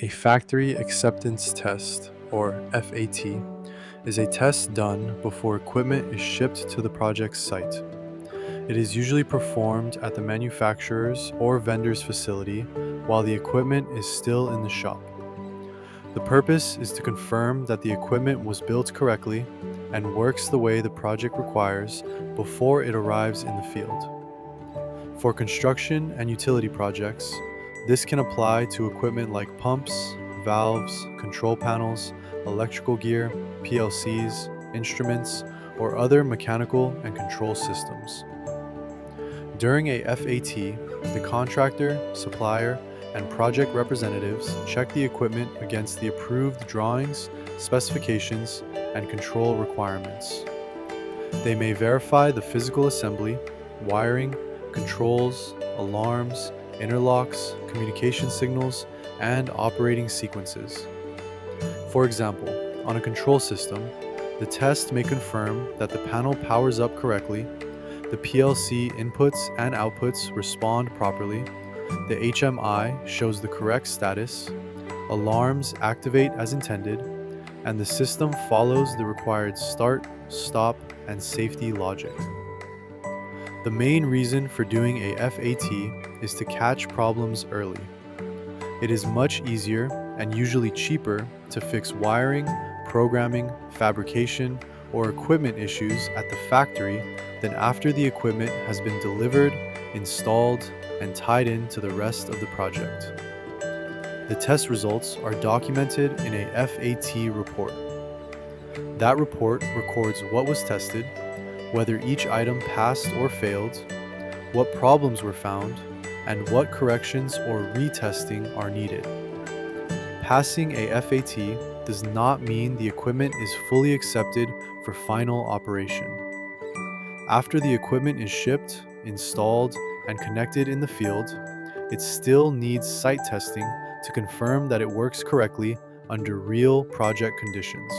A factory acceptance test, or FAT, is a test done before equipment is shipped to the project's site. It is usually performed at the manufacturer's or vendor's facility while the equipment is still in the shop. The purpose is to confirm that the equipment was built correctly and works the way the project requires before it arrives in the field. For construction and utility projects, this can apply to equipment like pumps, valves, control panels, electrical gear, PLCs, instruments, or other mechanical and control systems. During a FAT, the contractor, supplier, and project representatives check the equipment against the approved drawings, specifications, and control requirements. They may verify the physical assembly, wiring, controls, alarms, interlocks, communication signals, and operating sequences. For example, on a control system, the test may confirm that the panel powers up correctly, the PLC inputs and outputs respond properly, the HMI shows the correct status, alarms activate as intended, and the system follows the required start, stop, and safety logic. The main reason for doing a FAT is to catch problems early. It is much easier and usually cheaper to fix wiring, programming, fabrication, or equipment issues at the factory than after the equipment has been delivered, installed, and tied in to the rest of the project. The test results are documented in a FAT report. That report records what was tested, whether each item passed or failed, what problems were found, and what corrections or retesting are needed. Passing a FAT does not mean the equipment is fully accepted for final operation. After the equipment is shipped, installed, and connected in the field, it still needs site testing to confirm that it works correctly under real project conditions.